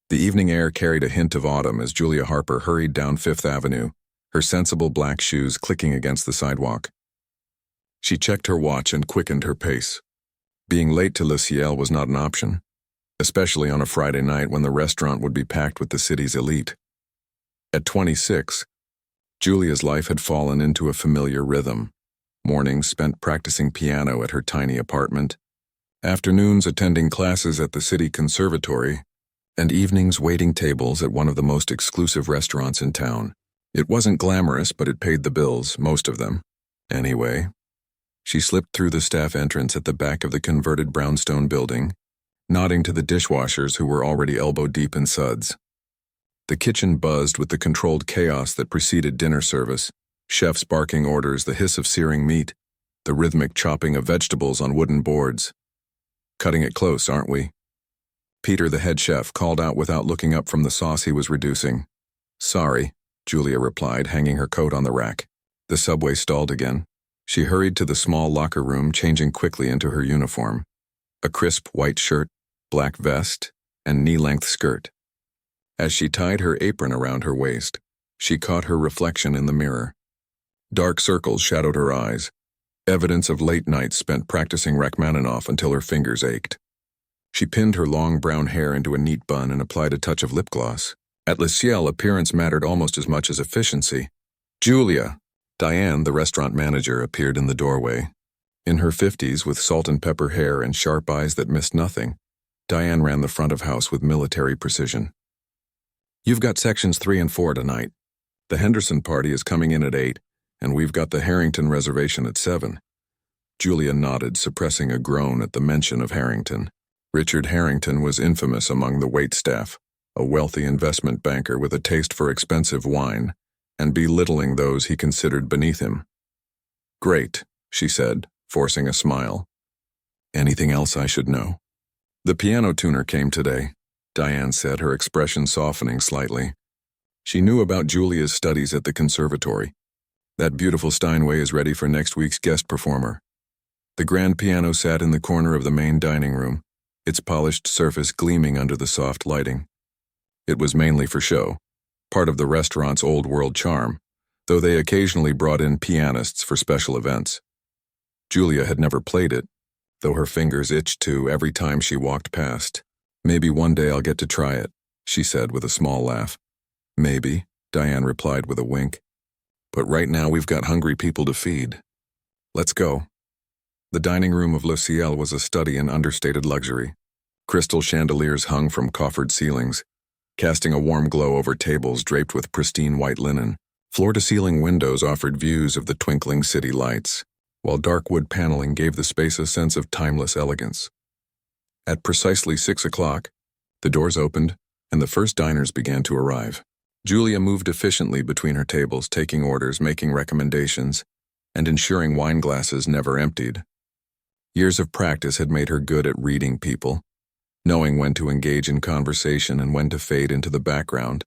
The evening air carried a hint of autumn as Julia Harper hurried down Fifth Avenue, her sensible black shoes clicking against the sidewalk. She checked her watch and quickened her pace. Being late to Le Ciel was not an option, especially on a Friday night when the restaurant would be packed with the city's elite. At 26, Julia's life had fallen into a familiar rhythm. Mornings spent practicing piano at her tiny apartment, afternoons attending classes at the city conservatory, and evenings waiting tables at one of the most exclusive restaurants in town. It wasn't glamorous, but it paid the bills, most of them. Anyway, she slipped through the staff entrance at the back of the converted brownstone building, nodding to the dishwashers who were already elbow-deep in suds. The kitchen buzzed with the controlled chaos that preceded dinner service, chefs barking orders, the hiss of searing meat, the rhythmic chopping of vegetables on wooden boards. Cutting it close, aren't we? Peter, the head chef, called out without looking up from the sauce he was reducing. Sorry, Julia replied, hanging her coat on the rack. The subway stalled again. She hurried to the small locker room, changing quickly into her uniform. A crisp white shirt, black vest, and knee-length skirt. As she tied her apron around her waist, she caught her reflection in the mirror. Dark circles shadowed her eyes, evidence of late nights spent practicing Rachmaninoff until her fingers ached. She pinned her long brown hair into a neat bun and applied a touch of lip gloss. At Le Ciel, appearance mattered almost as much as efficiency. Julia, Diane, the restaurant manager, appeared in the doorway. In her 50s, with salt and pepper hair and sharp eyes that missed nothing, Diane ran the front of house with military precision. You've got sections 3 and 4 tonight. The Henderson party is coming in at 8, and we've got the Harrington reservation at 7. Julia nodded, suppressing a groan at the mention of Harrington. Richard Harrington was infamous among the waitstaff, a wealthy investment banker with a taste for expensive wine, and belittling those he considered beneath him. Great, she said, forcing a smile. Anything else I should know? The piano tuner came today, Diane said, her expression softening slightly. She knew about Julia's studies at the conservatory. That beautiful Steinway is ready for next week's guest performer. The grand piano sat in the corner of the main dining room, its polished surface gleaming under the soft lighting. It was mainly for show, part of the restaurant's old-world charm, though they occasionally brought in pianists for special events. Julia had never played it, though her fingers itched to every time she walked past. Maybe one day I'll get to try it, she said with a small laugh. Maybe, Diane replied with a wink. But right now we've got hungry people to feed. Let's go. The dining room of Le Ciel was a study in understated luxury. Crystal chandeliers hung from coffered ceilings, casting a warm glow over tables draped with pristine white linen. Floor-to-ceiling windows offered views of the twinkling city lights, while dark wood paneling gave the space a sense of timeless elegance. At precisely 6 o'clock, the doors opened, and the first diners began to arrive. Julia moved efficiently between her tables, taking orders, making recommendations, and ensuring wine glasses never emptied. Years of practice had made her good at reading people, knowing when to engage in conversation and when to fade into the background.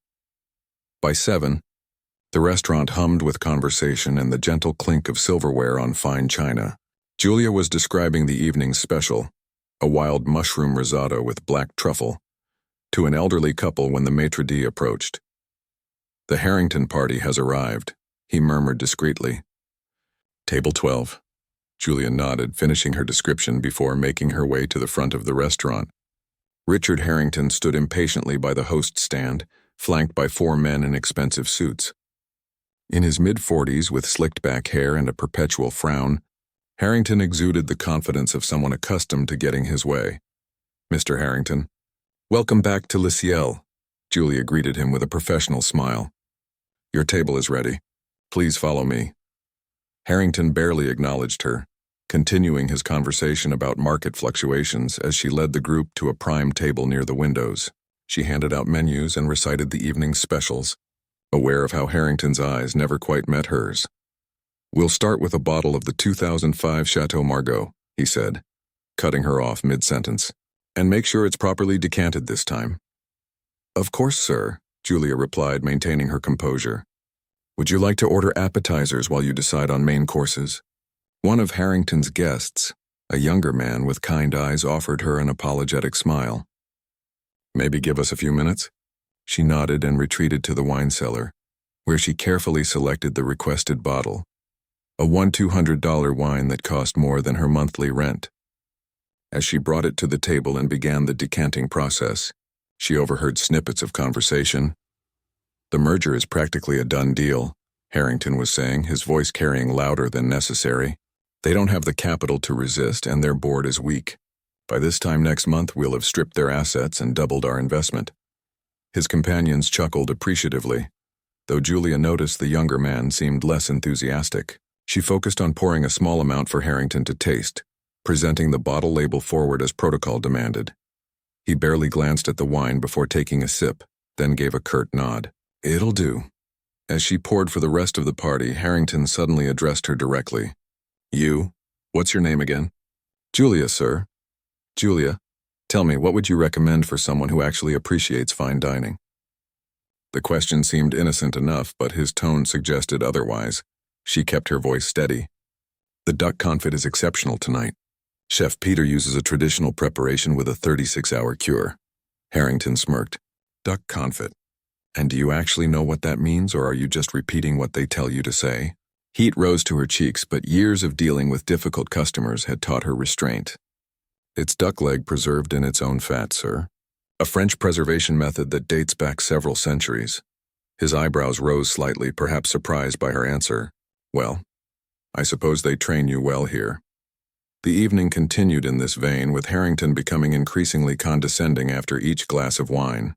By 7, the restaurant hummed with conversation and the gentle clink of silverware on fine china. Julia was describing the evening's special, a wild mushroom risotto with black truffle, to an elderly couple when the maitre d' approached. The Harrington party has arrived, he murmured discreetly. Table 12. Julia nodded, finishing her description before making her way to the front of the restaurant. Richard Harrington stood impatiently by the host stand, flanked by 4 men in expensive suits. In his mid-40s, with slicked-back hair and a perpetual frown, Harrington exuded the confidence of someone accustomed to getting his way. Mr. Harrington, welcome back to Le Ciel, Julia greeted him with a professional smile. Your table is ready. Please follow me. Harrington barely acknowledged her, continuing his conversation about market fluctuations as she led the group to a prime table near the windows. She handed out menus and recited the evening's specials, aware of how Harrington's eyes never quite met hers. We'll start with a bottle of the 2005 Chateau Margaux, he said, cutting her off mid-sentence. And make sure it's properly decanted this time. Of course, sir, Julia replied, maintaining her composure. Would you like to order appetizers while you decide on main courses? One of Harrington's guests, a younger man with kind eyes, offered her an apologetic smile. Maybe give us a few minutes? She nodded and retreated to the wine cellar, where she carefully selected the requested bottle, a $200 wine that cost more than her monthly rent. As she brought it to the table and began the decanting process, she overheard snippets of conversation. "The merger is practically a done deal," Harrington was saying, his voice carrying louder than necessary. "They don't have the capital to resist, and their board is weak. By this time next month, we'll have stripped their assets and doubled our investment." His companions chuckled appreciatively, though Julia noticed the younger man seemed less enthusiastic. She focused on pouring a small amount for Harrington to taste, presenting the bottle label forward as protocol demanded. He barely glanced at the wine before taking a sip, then gave a curt nod. "It'll do." As she poured for the rest of the party, Harrington suddenly addressed her directly. "You? What's your name again?" "Julia, sir." "Julia, tell me, what would you recommend for someone who actually appreciates fine dining?" The question seemed innocent enough, but his tone suggested otherwise. She kept her voice steady. "The duck confit is exceptional tonight. Chef Peter uses a traditional preparation with a 36-hour cure." Harrington smirked. "Duck confit. And do you actually know what that means, or are you just repeating what they tell you to say?" Heat rose to her cheeks, but years of dealing with difficult customers had taught her restraint. "It's duck leg preserved in its own fat, sir. A French preservation method that dates back several centuries." His eyebrows rose slightly, perhaps surprised by her answer. "Well, I suppose they train you well here." The evening continued in this vein, with Harrington becoming increasingly condescending after each glass of wine.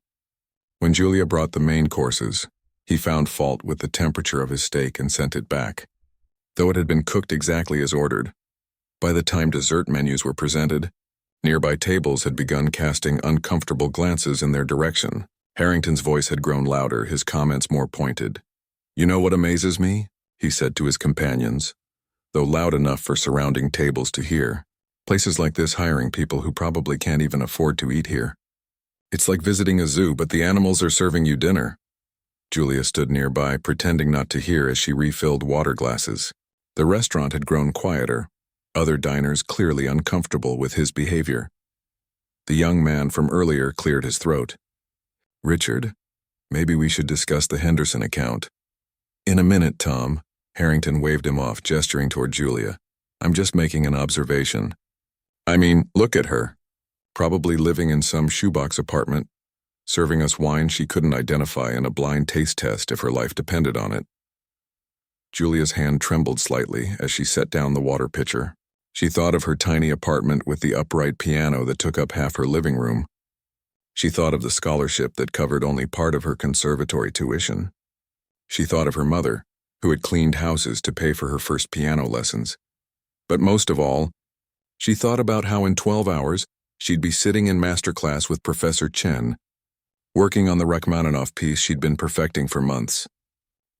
When Julia brought the main courses, he found fault with the temperature of his steak and sent it back, though it had been cooked exactly as ordered. By the time dessert menus were presented, nearby tables had begun casting uncomfortable glances in their direction. Harrington's voice had grown louder, his comments more pointed. "You know what amazes me?" he said to his companions, though loud enough for surrounding tables to hear. "Places like this hiring people who probably can't even afford to eat here. It's like visiting a zoo, but the animals are serving you dinner." Julia stood nearby, pretending not to hear as she refilled water glasses. The restaurant had grown quieter, other diners clearly uncomfortable with his behavior. The young man from earlier cleared his throat. "Richard, maybe we should discuss the Henderson account." "In a minute, Tom." Harrington waved him off, gesturing toward Julia. "I'm just making an observation. I mean, look at her. Probably living in some shoebox apartment, serving us wine she couldn't identify in a blind taste test if her life depended on it." Julia's hand trembled slightly as she set down the water pitcher. She thought of her tiny apartment with the upright piano that took up half her living room. She thought of the scholarship that covered only part of her conservatory tuition. She thought of her mother, who had cleaned houses to pay for her first piano lessons. But most of all, she thought about how in 12 hours she'd be sitting in master class with Professor Chen, working on the Rachmaninoff piece she'd been perfecting for months.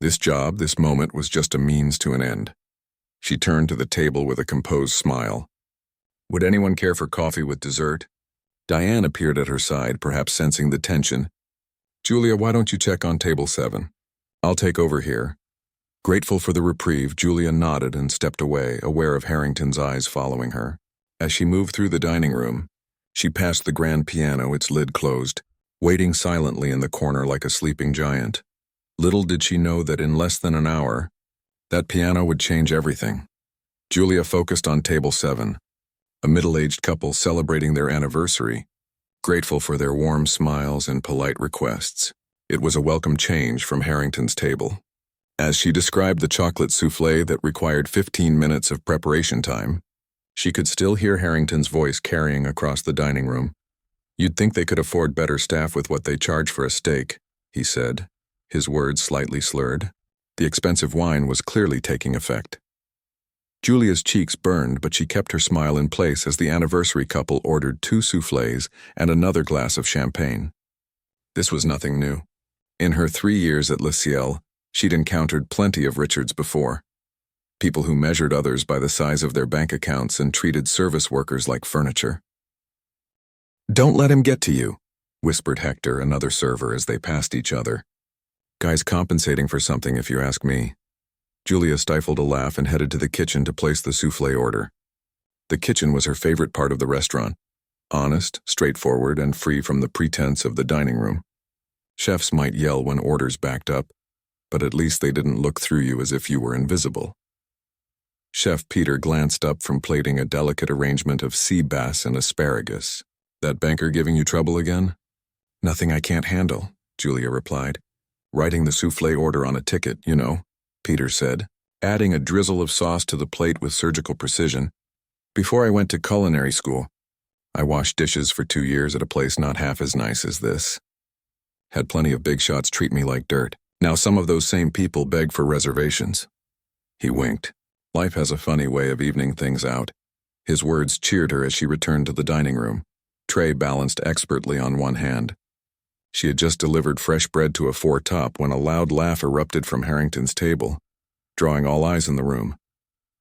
This job, this moment, was just a means to an end. She turned to the table with a composed smile. "Would anyone care for coffee with dessert?" Diane appeared at her side, perhaps sensing the tension. "Julia, why don't you check on table 7? I'll take over here." Grateful for the reprieve, Julia nodded and stepped away, aware of Harrington's eyes following her. As she moved through the dining room, she passed the grand piano, its lid closed, waiting silently in the corner like a sleeping giant. Little did she know that in less than an hour, that piano would change everything. Julia focused on table 7, a middle-aged couple celebrating their anniversary, grateful for their warm smiles and polite requests. It was a welcome change from Harrington's table. As she described the chocolate soufflé that required 15 minutes of preparation time, she could still hear Harrington's voice carrying across the dining room. "You'd think they could afford better staff with what they charge for a steak," he said, his words slightly slurred. The expensive wine was clearly taking effect. Julia's cheeks burned, but she kept her smile in place as the anniversary couple ordered 2 soufflés and another glass of champagne. This was nothing new. In her 3 years at Le Ciel, she'd encountered plenty of Richards before. People who measured others by the size of their bank accounts and treated service workers like furniture. "Don't let him get to you," whispered Hector, another server, as they passed each other. "Guy's compensating for something, if you ask me." Julia stifled a laugh and headed to the kitchen to place the soufflé order. The kitchen was her favorite part of the restaurant. honest, straightforward, and free from the pretense of the dining room. Chefs might yell when orders backed up, but at least they didn't look through you as if you were invisible. Chef Peter glanced up from plating a delicate arrangement of sea bass and asparagus. "That banker giving you trouble again?" "Nothing I can't handle," Julia replied. "Writing the soufflé order on a ticket, you know," Peter said, adding a drizzle of sauce to the plate with surgical precision. "Before I went to culinary school, I washed dishes for 2 years at a place not half as nice as this. Had plenty of big shots treat me like dirt. Now some of those same people beg for reservations." He winked. Life has a funny way of evening things out. His words cheered her as she returned to the dining room, tray balanced expertly on one hand. She had just delivered fresh bread to a four-top when a loud laugh erupted from Harrington's table, drawing all eyes in the room.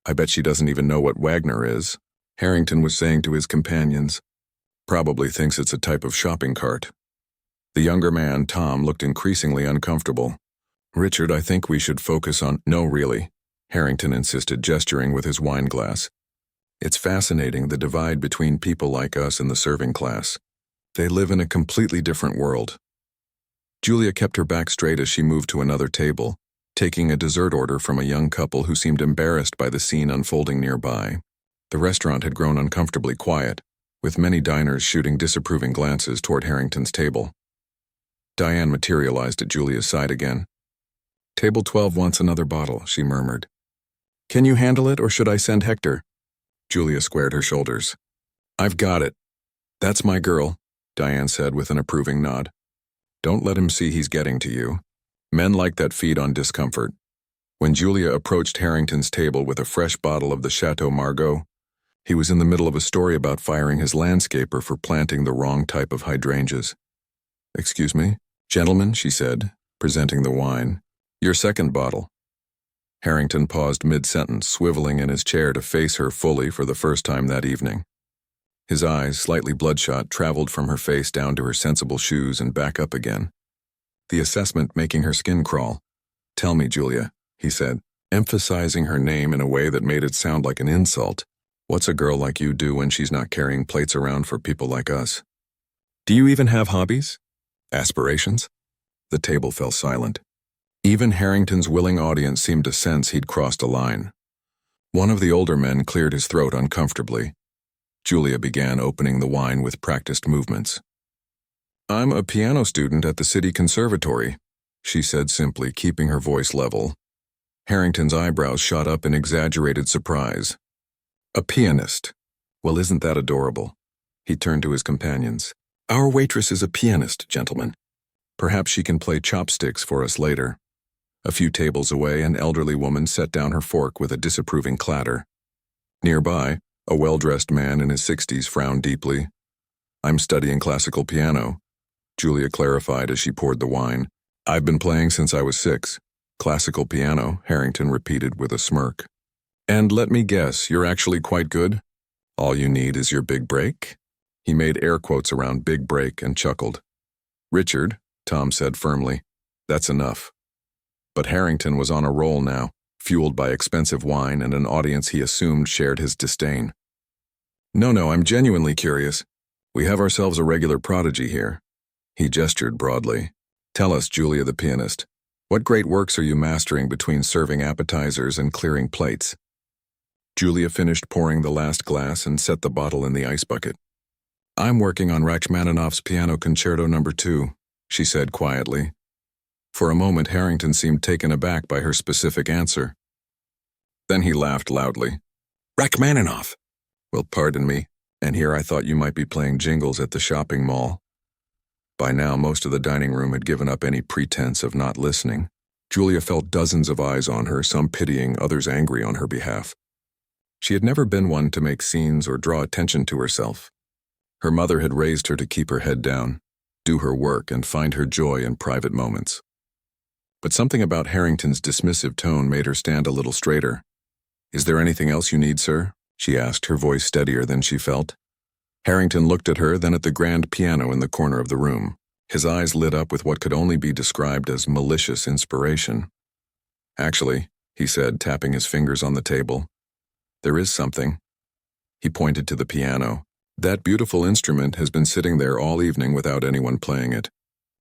"I bet she doesn't even know what Wagner is," Harrington was saying to his companions. "Probably thinks it's a type of shopping cart." The younger man, Tom, looked increasingly uncomfortable. "Richard, I think we should focus on—" "No, really," Harrington insisted, gesturing with his wine glass. "It's fascinating, the divide between people like us and the serving class. They live in a completely different world." Julia kept her back straight as she moved to another table, taking a dessert order from a young couple who seemed embarrassed by the scene unfolding nearby. The restaurant had grown uncomfortably quiet, with many diners shooting disapproving glances toward Harrington's table. Diane materialized at Julia's side again. "Table 12 wants another bottle," she murmured. "Can you handle it, or should I send Hector?" Julia squared her shoulders. "I've got it. That's my girl," Diane said with an approving nod. "Don't let him see he's getting to you. Men like that feed on discomfort." When Julia approached Harrington's table with a fresh bottle of the Chateau Margaux, he was in the middle of a story about firing his landscaper for planting the wrong type of hydrangeas. "Excuse me, gentlemen," she said, presenting the wine. "Your second bottle." Harrington paused mid-sentence, swiveling in his chair to face her fully for the first time that evening. His eyes, slightly bloodshot, traveled from her face down to her sensible shoes and back up again, the assessment making her skin crawl. "Tell me, Julia," he said, emphasizing her name in a way that made it sound like an insult. "What's a girl like you do when she's not carrying plates around for people like us? Do you even have hobbies? Aspirations?" The table fell silent. Even Harrington's willing audience seemed to sense he'd crossed a line. One of the older men cleared his throat uncomfortably. Julia began opening the wine with practiced movements. "I'm a piano student at the City Conservatory," she said simply, keeping her voice level. Harrington's eyebrows shot up in exaggerated surprise. "A pianist? Well, isn't that adorable?" He turned to his companions. "Our waitress is a pianist, gentlemen. Perhaps she can play chopsticks for us later." A few tables away, an elderly woman set down her fork with a disapproving clatter. Nearby, a well-dressed man in his 60s frowned deeply. "I'm studying classical piano," Julia clarified as she poured the wine. "I've been playing since I was 6. "Classical piano," Harrington repeated with a smirk. "And let me guess, you're actually quite good? All you need is your big break?" He made air quotes around big break and chuckled. "Richard," Tom said firmly, "that's enough." But Harrington was on a roll now, fueled by expensive wine and an audience he assumed shared his disdain. No, I'm genuinely curious. We have ourselves a regular prodigy here." He gestured broadly. "Tell us, Julia the pianist, what great works are you mastering between serving appetizers and clearing plates?" Julia finished pouring the last glass and set the bottle in the ice bucket. "I'm working on Rachmaninoff's Piano Concerto No. 2, she said quietly. For a moment, Harrington seemed taken aback by her specific answer. Then he laughed loudly. "Rachmaninoff! Well, pardon me, and here I thought you might be playing jingles at the shopping mall." By now, most of the dining room had given up any pretense of not listening. Julia felt dozens of eyes on her, some pitying, others angry on her behalf. She had never been one to make scenes or draw attention to herself. Her mother had raised her to keep her head down, do her work, and find her joy in private moments. But something about Harrington's dismissive tone made her stand a little straighter. "Is there anything else you need, sir?" she asked, her voice steadier than she felt. Harrington looked at her, then at the grand piano in the corner of the room. His eyes lit up with what could only be described as malicious inspiration. "Actually," he said, tapping his fingers on the table, "there is something." He pointed to the piano. That beautiful instrument has been sitting there all evening without anyone playing it.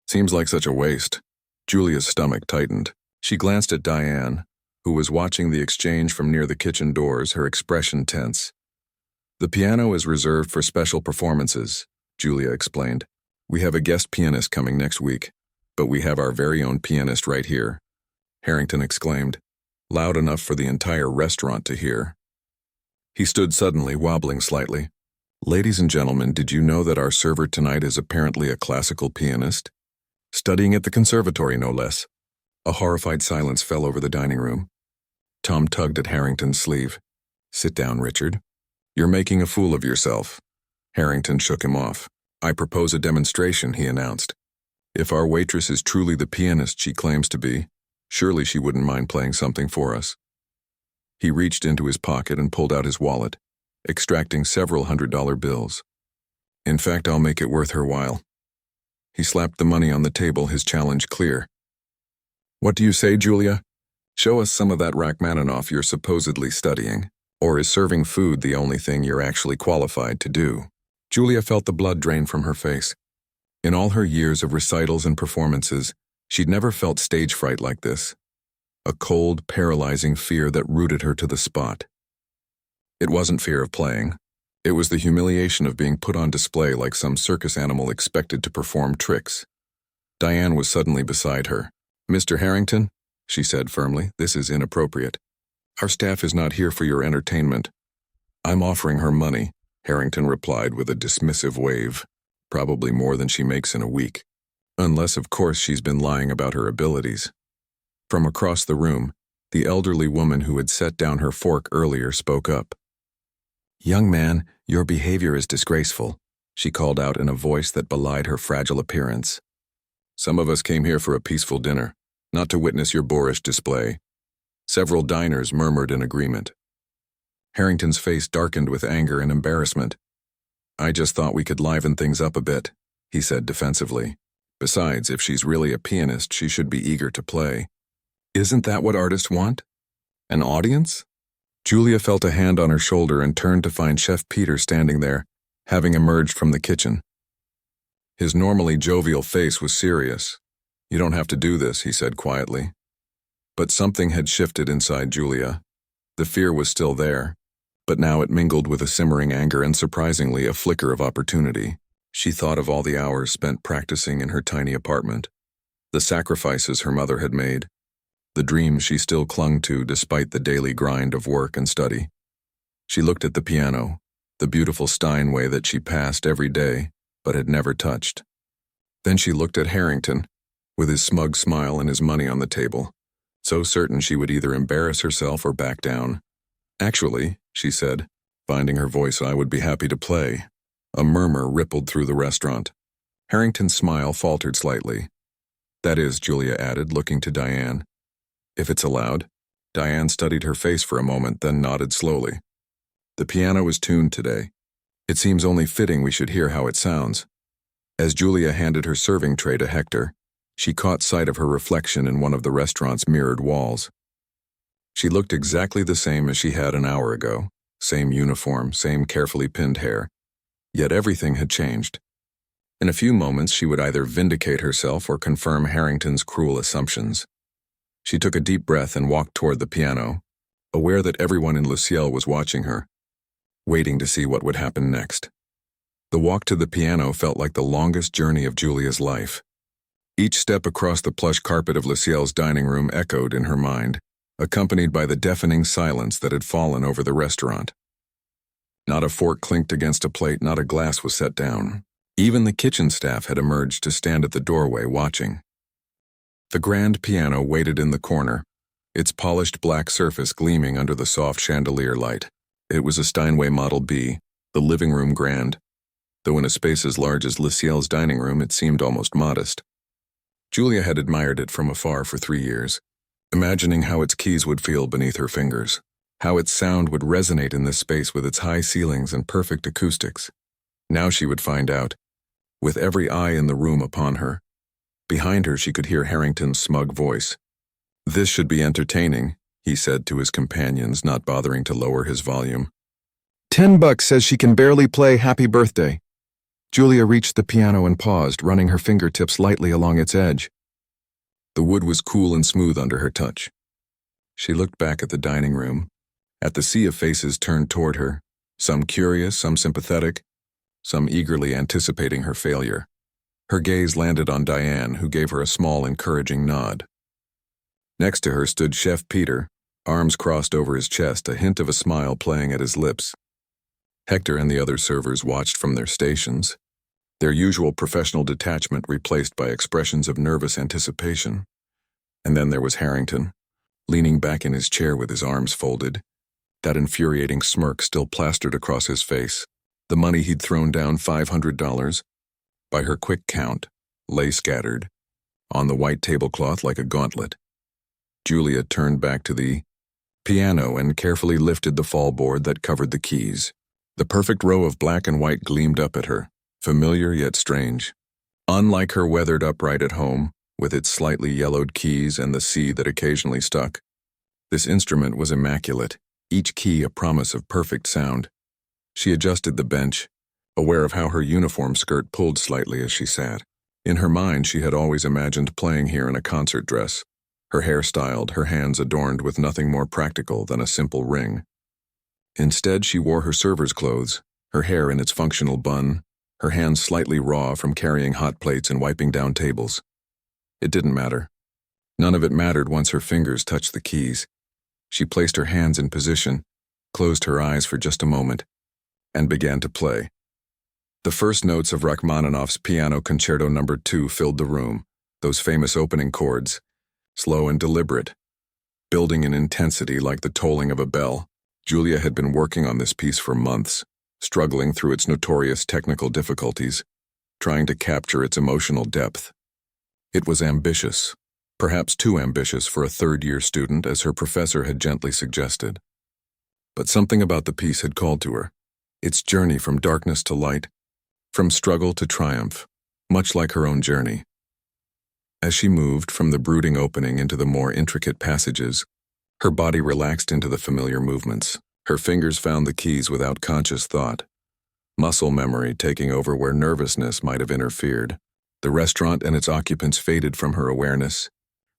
Seems like such a waste. Julia's stomach tightened. She glanced at Diane, who was watching the exchange from near the kitchen doors, her expression tense. The piano is reserved for special performances, Julia explained. We have a guest pianist coming next week, but we have our very own pianist right here, Harrington exclaimed, loud enough for the entire restaurant to hear. He stood suddenly, wobbling slightly. Ladies and gentlemen, did you know that our server tonight is apparently a classical pianist? Studying at the conservatory, no less. A horrified silence fell over the dining room. Tom tugged at Harrington's sleeve. Sit down, Richard. You're making a fool of yourself. Harrington shook him off. I propose a demonstration, he announced. If our waitress is truly the pianist she claims to be, surely she wouldn't mind playing something for us. He reached into his pocket and pulled out his wallet, extracting several $100 bills. In fact, I'll make it worth her while. He slapped the money on the table, his challenge clear. What do you say, Julia? Show us some of that Rachmaninoff you're supposedly studying. Or is serving food the only thing you're actually qualified to do? Julia felt the blood drain from her face. In all her years of recitals and performances, she'd never felt stage fright like this. A cold, paralyzing fear that rooted her to the spot. It wasn't fear of playing. It was the humiliation of being put on display like some circus animal expected to perform tricks. Diane was suddenly beside her. Mr. Harrington, she said firmly, this is inappropriate. Our staff is not here for your entertainment. I'm offering her money, Harrington replied with a dismissive wave, probably more than she makes in a week. Unless, of course, she's been lying about her abilities. From across the room, the elderly woman who had set down her fork earlier spoke up. Young man, your behavior is disgraceful, she called out in a voice that belied her fragile appearance. Some of us came here for a peaceful dinner, not to witness your boorish display. Several diners murmured in agreement. Harrington's face darkened with anger and embarrassment. I just thought we could liven things up a bit, he said defensively. Besides, if she's really a pianist, she should be eager to play. Isn't that what artists want? An audience? Julia felt a hand on her shoulder and turned to find Chef Peter standing there, having emerged from the kitchen. His normally jovial face was serious. You don't have to do this, he said quietly. But something had shifted inside Julia. The fear was still there, but now it mingled with a simmering anger and, surprisingly, a flicker of opportunity. She thought of all the hours spent practicing in her tiny apartment, the sacrifices her mother had made, the dreams she still clung to despite the daily grind of work and study. She looked at the piano, the beautiful Steinway that she passed every day but had never touched. Then she looked at Harrington, with his smug smile and his money on the table, so certain she would either embarrass herself or back down. Actually, she said, finding her voice, I would be happy to play. A murmur rippled through the restaurant. Harrington's smile faltered slightly. That is, Julia added, looking to Diane. If it's allowed. Diane studied her face for a moment, then nodded slowly. The piano is tuned today. It seems only fitting we should hear how it sounds. As Julia handed her serving tray to Hector, she caught sight of her reflection in one of the restaurant's mirrored walls. She looked exactly the same as she had an hour ago, same uniform, same carefully pinned hair. Yet everything had changed. In a few moments, she would either vindicate herself or confirm Harrington's cruel assumptions. She took a deep breath and walked toward the piano, aware that everyone in Le Ciel was watching her, waiting to see what would happen next. The walk to the piano felt like the longest journey of Julia's life. Each step across the plush carpet of Le Ciel's dining room echoed in her mind, accompanied by the deafening silence that had fallen over the restaurant. Not a fork clinked against a plate, not a glass was set down. Even the kitchen staff had emerged to stand at the doorway watching. The grand piano waited in the corner, its polished black surface gleaming under the soft chandelier light. It was a Steinway Model B, the living room grand, though in a space as large as Le Ciel's dining room it seemed almost modest. Julia had admired it from afar for 3 years, imagining how its keys would feel beneath her fingers, how its sound would resonate in this space with its high ceilings and perfect acoustics. Now she would find out, with every eye in the room upon her. Behind her she could hear Harrington's smug voice. This should be entertaining, he said to his companions, not bothering to lower his volume. $10 says she can barely play Happy Birthday. Julia reached the piano and paused, running her fingertips lightly along its edge. The wood was cool and smooth under her touch. She looked back at the dining room, at the sea of faces turned toward her, some curious, some sympathetic, some eagerly anticipating her failure. Her gaze landed on Diane, who gave her a small, encouraging nod. Next to her stood Chef Peter, arms crossed over his chest, a hint of a smile playing at his lips. Hector and the other servers watched from their stations, their usual professional detachment replaced by expressions of nervous anticipation. And then there was Harrington, leaning back in his chair with his arms folded, that infuriating smirk still plastered across his face. The money he'd thrown down, $500, by her quick count, lay scattered on the white tablecloth like a gauntlet. Julia turned back to the piano and carefully lifted the fallboard that covered the keys. The perfect row of black and white gleamed up at her, familiar yet strange. Unlike her weathered upright at home, with its slightly yellowed keys and the C that occasionally stuck, this instrument was immaculate, each key a promise of perfect sound. She adjusted the bench, aware of how her uniform skirt pulled slightly as she sat. In her mind, she had always imagined playing here in a concert dress, her hair styled, her hands adorned with nothing more practical than a simple ring. Instead, she wore her server's clothes, her hair in its functional bun, her hands slightly raw from carrying hot plates and wiping down tables. It didn't matter. None of it mattered once her fingers touched the keys. She placed her hands in position, closed her eyes for just a moment, and began to play. The first notes of Rachmaninoff's Piano Concerto No. 2 filled the room, those famous opening chords, slow and deliberate, building in intensity like the tolling of a bell. Julia had been working on this piece for months, struggling through its notorious technical difficulties, trying to capture its emotional depth. It was ambitious, perhaps too ambitious for a third-year student, as her professor had gently suggested. But something about the piece had called to her, its journey from darkness to light, from struggle to triumph, much like her own journey. As she moved from the brooding opening into the more intricate passages, her body relaxed into the familiar movements. Her fingers found the keys without conscious thought, muscle memory taking over where nervousness might have interfered. The restaurant and its occupants faded from her awareness,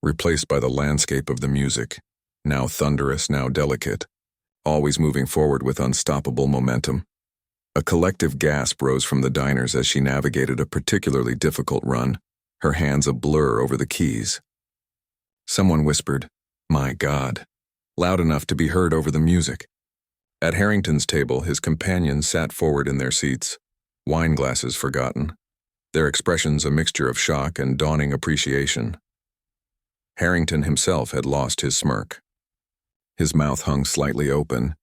replaced by the landscape of the music, now thunderous, now delicate, always moving forward with unstoppable momentum. A collective gasp rose from the diners as she navigated a particularly difficult run, her hands a blur over the keys. Someone whispered, "My God," loud enough to be heard over the music. At Harrington's table, his companions sat forward in their seats, wine glasses forgotten, their expressions a mixture of shock and dawning appreciation. Harrington himself had lost his smirk. His mouth hung slightly open,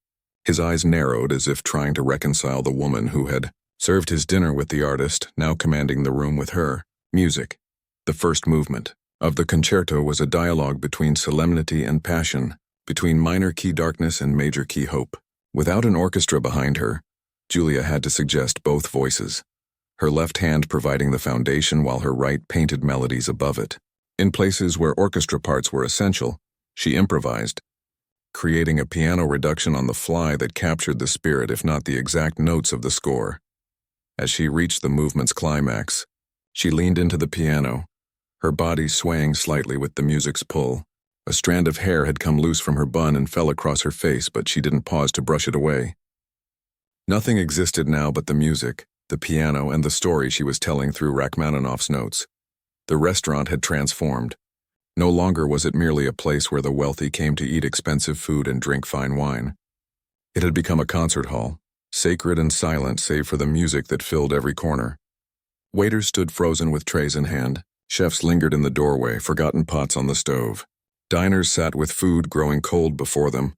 his eyes narrowed as if trying to reconcile the woman who had served his dinner with the artist, now commanding the room with her. Music, the first movement of the concerto, was a dialogue between solemnity and passion, between minor key darkness and major key hope. Without an orchestra behind her, Julia had to suggest both voices, her left hand providing the foundation while her right painted melodies above it. In places where orchestra parts were essential, she improvised, creating a piano reduction on the fly that captured the spirit if not the exact notes of the score. As she reached the movement's climax, she leaned into the piano, her body swaying slightly with the music's pull. A strand of hair had come loose from her bun and fell across her face, but she didn't pause to brush it away. Nothing existed now but the music, the piano, and the story she was telling through Rachmaninoff's notes. The restaurant had transformed. No longer was it merely a place where the wealthy came to eat expensive food and drink fine wine. It had become a concert hall, sacred and silent save for the music that filled every corner. Waiters stood frozen with trays in hand. Chefs lingered in the doorway, forgotten pots on the stove. Diners sat with food growing cold before them,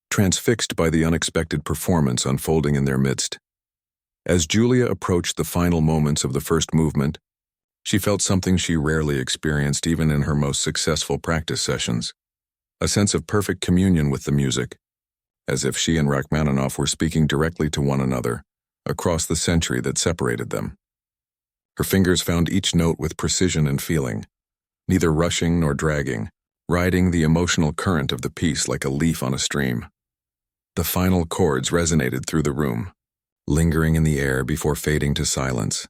transfixed by the unexpected performance unfolding in their midst. As Julia approached the final moments of the first movement, she felt something she rarely experienced even in her most successful practice sessions, a sense of perfect communion with the music, as if she and Rachmaninoff were speaking directly to one another, across the century that separated them. Her fingers found each note with precision and feeling, neither rushing nor dragging, riding the emotional current of the piece like a leaf on a stream. The final chords resonated through the room, lingering in the air before fading to silence.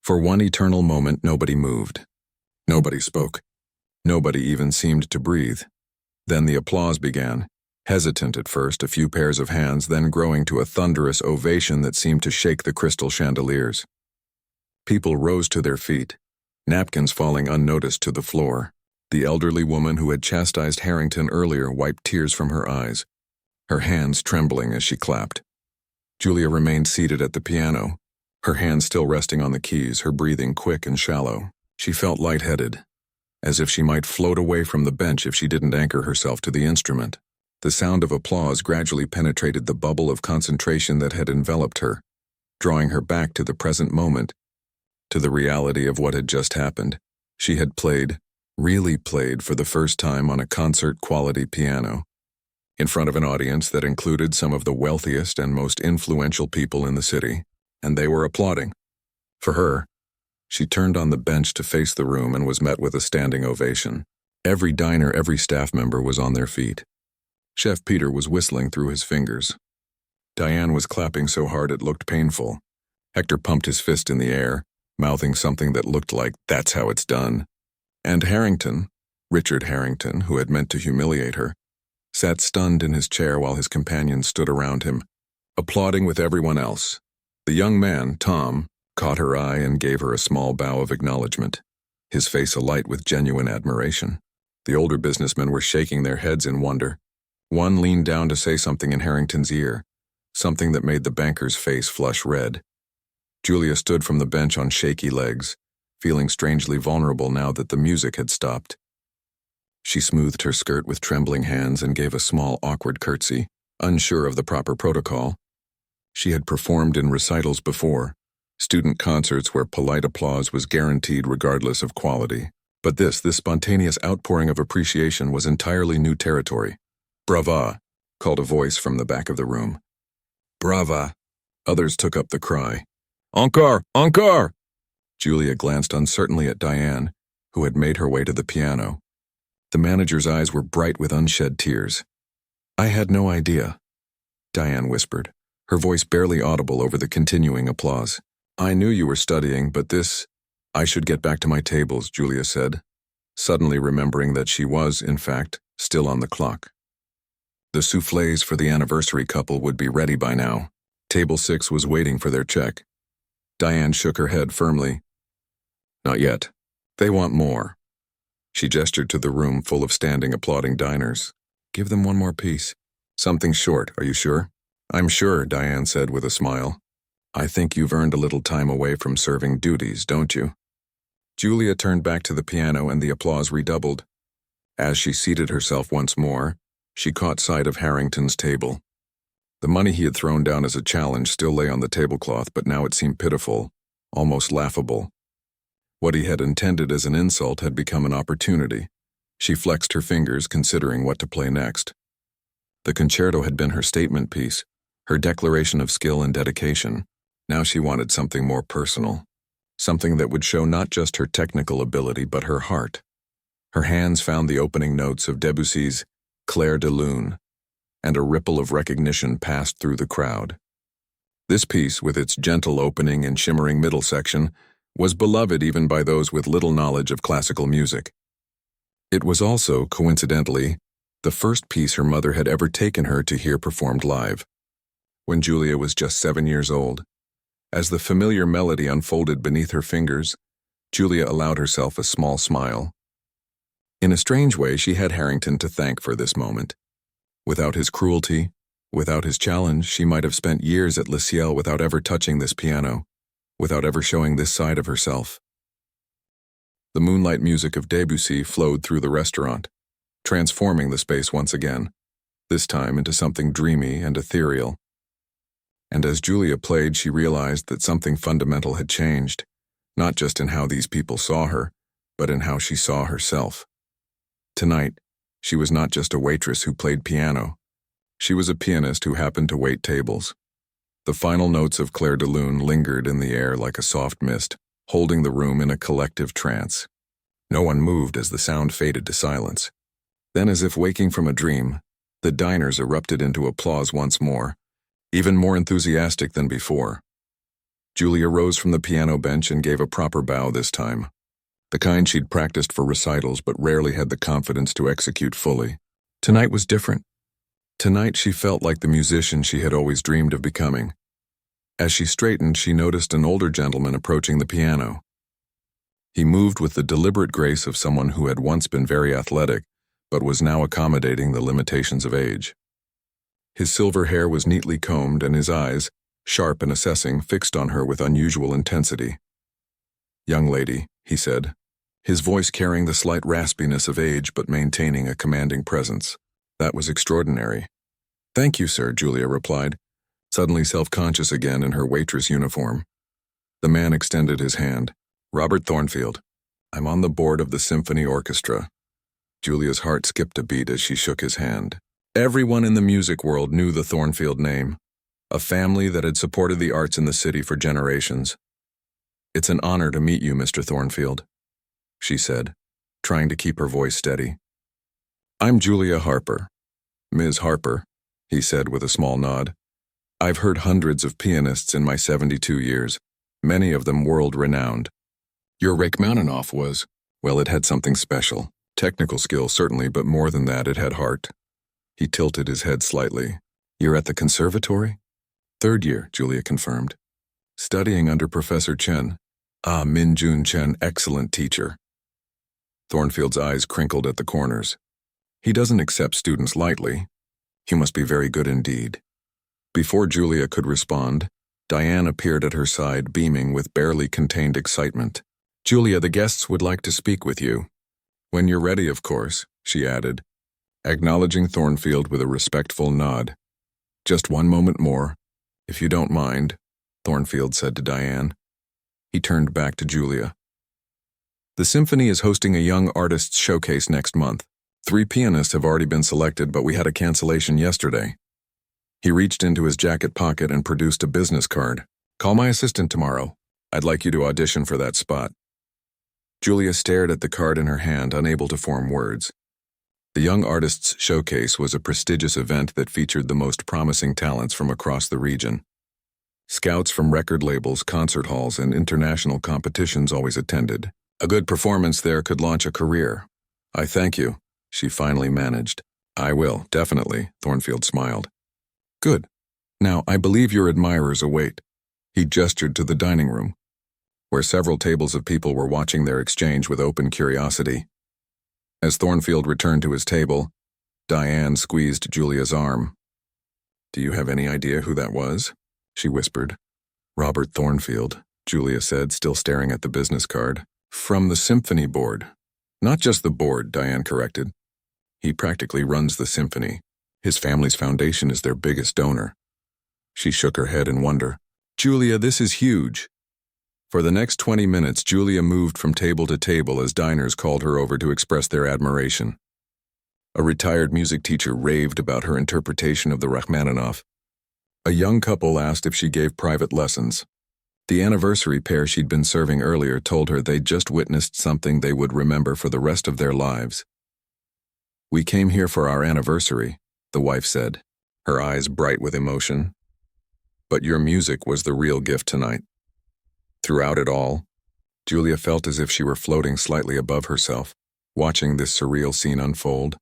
For one eternal moment, nobody moved. Nobody spoke. Nobody even seemed to breathe. Then the applause began, hesitant at first, a few pairs of hands, then growing to a thunderous ovation that seemed to shake the crystal chandeliers. People rose to their feet, napkins falling unnoticed to the floor. The elderly woman who had chastised Harrington earlier wiped tears from her eyes, her hands trembling as she clapped. Julia remained seated at the piano, her hands still resting on the keys, her breathing quick and shallow. She felt lightheaded, as if she might float away from the bench if she didn't anchor herself to the instrument. The sound of applause gradually penetrated the bubble of concentration that had enveloped her, drawing her back to the present moment, to the reality of what had just happened. She had played, really played for the first time on a concert-quality piano, in front of an audience that included some of the wealthiest and most influential people in the city, and they were applauding. For her, she turned on the bench to face the room and was met with a standing ovation. Every diner, every staff member was on their feet. Chef Peter was whistling through his fingers. Diane was clapping so hard it looked painful. Hector pumped his fist in the air, mouthing something that looked like, "That's how it's done." And Harrington, Richard Harrington, who had meant to humiliate her, sat stunned in his chair while his companions stood around him, applauding with everyone else. The young man, Tom, caught her eye and gave her a small bow of acknowledgement, his face alight with genuine admiration. The older businessmen were shaking their heads in wonder. One leaned down to say something in Harrington's ear, something that made the banker's face flush red. Julia stood from the bench on shaky legs, feeling strangely vulnerable now that the music had stopped. She smoothed her skirt with trembling hands and gave a small, awkward curtsy, unsure of the proper protocol. She had performed in recitals before, student concerts where polite applause was guaranteed regardless of quality. But this spontaneous outpouring of appreciation was entirely new territory. "Brava," called a voice from the back of the room. "Brava." Others took up the cry. "Encore! Encore!" Julia glanced uncertainly at Diane, who had made her way to the piano. The manager's eyes were bright with unshed tears. "I had no idea," Diane whispered, her voice barely audible over the continuing applause. "I knew you were studying, but I should get back to my tables," Julia said, suddenly remembering that she was, in fact, still on the clock. The soufflés for the anniversary couple would be ready by now. Table 6 was waiting for their check. Diane shook her head firmly. "Not yet. They want more." She gestured to the room full of standing, applauding diners. "Give them one more piece. Something short, are you sure?" "I'm sure," Diane said with a smile. "I think you've earned a little time away from serving duties, don't you?" Julia turned back to the piano and the applause redoubled. As she seated herself once more, she caught sight of Harrington's table. The money he had thrown down as a challenge still lay on the tablecloth, but now it seemed pitiful, almost laughable. What he had intended as an insult had become an opportunity. She flexed her fingers, considering what to play next. The concerto had been her statement piece, her declaration of skill and dedication. Now she wanted something more personal, something that would show not just her technical ability but her heart. Her hands found the opening notes of Debussy's Clair de Lune, and a ripple of recognition passed through the crowd. This piece, with its gentle opening and shimmering middle section, was beloved even by those with little knowledge of classical music. It was also, coincidentally, the first piece her mother had ever taken her to hear performed live, when Julia was just 7 years old. As the familiar melody unfolded beneath her fingers, Julia allowed herself a small smile. In a strange way, she had Harrington to thank for this moment. Without his cruelty, without his challenge, she might have spent years at Le Ciel without ever touching this piano, without ever showing this side of herself. The moonlight music of Debussy flowed through the restaurant, transforming the space once again, this time into something dreamy and ethereal. And as Julia played, she realized that something fundamental had changed, not just in how these people saw her, but in how she saw herself. Tonight, she was not just a waitress who played piano. She was a pianist who happened to wait tables. The final notes of Clair de Lune lingered in the air like a soft mist, holding the room in a collective trance. No one moved as the sound faded to silence. Then, as if waking from a dream, The diners erupted into applause once more, even more enthusiastic than before. Julia rose from the piano bench and gave a proper bow this time, the kind she'd practiced for recitals but rarely had the confidence to execute fully. Tonight was different. Tonight she felt like the musician she had always dreamed of becoming. As she straightened, she noticed an older gentleman approaching the piano. He moved with the deliberate grace of someone who had once been very athletic, but was now accommodating the limitations of age. His silver hair was neatly combed and his eyes, sharp and assessing, fixed on her with unusual intensity. "Young lady," he said, his voice carrying the slight raspiness of age but maintaining a commanding presence. "That was extraordinary." "Thank you, sir," Julia replied, suddenly self-conscious again in her waitress uniform. The man extended his hand. "Robert Thornfield. I'm on the board of the symphony orchestra." Julia's heart skipped a beat as she shook his hand. Everyone in the music world knew the Thornfield name, a family that had supported the arts in the city for generations. "It's an honor to meet you, Mr. Thornfield," she said, trying to keep her voice steady. "I'm Julia Harper." "Ms. Harper," he said with a small nod. "I've heard hundreds of pianists in my 72 years, many of them world-renowned. Your Rachmaninoff was, well, it had something special. Technical skill, certainly, but more than that, it had heart." He tilted his head slightly. "You're at the conservatory?" "Third year," Julia confirmed. "Studying under Professor Chen." "Ah, Min Jun Chen, excellent teacher." Thornfield's eyes crinkled at the corners. "He doesn't accept students lightly. You must be very good indeed." Before Julia could respond, Diane appeared at her side, beaming with barely contained excitement. "Julia, the guests would like to speak with you." "When you're ready, of course," she added, acknowledging Thornfield with a respectful nod. "Just one moment more, if you don't mind," Thornfield said to Diane. He turned back to Julia. "The symphony is hosting a young artists showcase next month. 3 pianists have already been selected, but we had a cancellation yesterday." He reached into his jacket pocket and produced a business card. "Call my assistant tomorrow. I'd like you to audition for that spot." Julia stared at the card in her hand, unable to form words. The Young Artists Showcase was a prestigious event that featured the most promising talents from across the region. Scouts from record labels, concert halls, and international competitions always attended. A good performance there could launch a career. "I thank you," she finally managed. "I will, definitely," Thornfield smiled. "Good. Now, I believe your admirers await." He gestured to the dining room, where several tables of people were watching their exchange with open curiosity. As Thornfield returned to his table, Diane squeezed Julia's arm. "Do you have any idea who that was?" she whispered. "Robert Thornfield," Julia said, still staring at the business card. "From the symphony board." "Not just the board," Diane corrected. "He practically runs the symphony. His family's foundation is their biggest donor." She shook her head in wonder. "Julia, this is huge." For the next 20 minutes, Julia moved from table to table as diners called her over to express their admiration. A retired music teacher raved about her interpretation of the Rachmaninoff. A young couple asked if she gave private lessons. The anniversary pair she'd been serving earlier told her they'd just witnessed something they would remember for the rest of their lives. "We came here for our anniversary," the wife said, her eyes bright with emotion. "But your music was the real gift tonight." Throughout it all, Julia felt as if she were floating slightly above herself, watching this surreal scene unfold.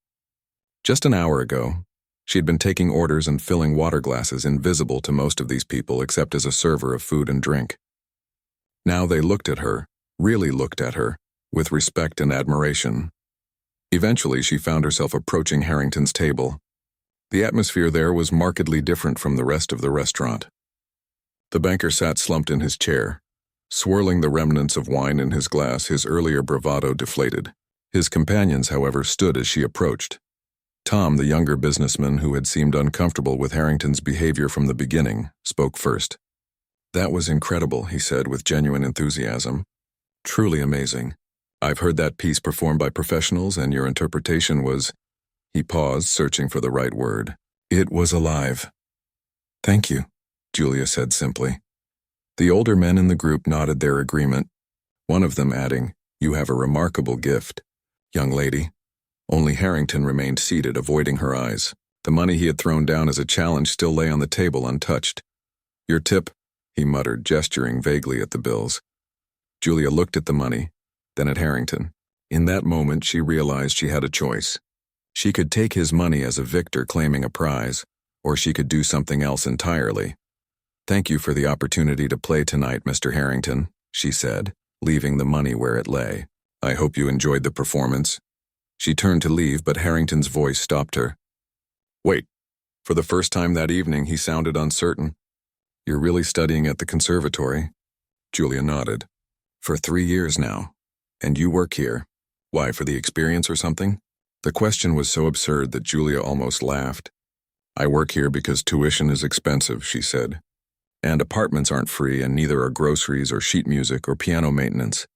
Just an hour ago, she'd been taking orders and filling water glasses, invisible to most of these people except as a server of food and drink. Now they looked at her, really looked at her, with respect and admiration. Eventually, she found herself approaching Harrington's table. The atmosphere there was markedly different from the rest of the restaurant. The banker sat slumped in his chair, swirling the remnants of wine in his glass, his earlier bravado deflated. His companions, however, stood as she approached. Tom, the younger businessman who had seemed uncomfortable with Harrington's behavior from the beginning, spoke first. "That was incredible," he said with genuine enthusiasm. "Truly amazing. I've heard that piece performed by professionals, and your interpretation was—" He paused, searching for the right word. "It was alive." "Thank you," Julia said simply. The older men in the group nodded their agreement, one of them adding, "You have a remarkable gift, young lady." Only Harrington remained seated, avoiding her eyes. The money he had thrown down as a challenge still lay on the table untouched. "Your tip," he muttered, gesturing vaguely at the bills. Julia looked at the money, then at Harrington. In that moment, she realized she had a choice. She could take his money as a victor claiming a prize, or she could do something else entirely. "Thank you for the opportunity to play tonight, Mr. Harrington," she said, leaving the money where it lay. "I hope you enjoyed the performance." She turned to leave, but Harrington's voice stopped her. "Wait." For the first time that evening, he sounded uncertain. "You're really studying at the conservatory?" Julia nodded. "For 3 years now. And you work here? Why, for the experience or something?" The question was so absurd that Julia almost laughed. "I work here because tuition is expensive," she said. "And apartments aren't free, and neither are groceries or sheet music or piano maintenance."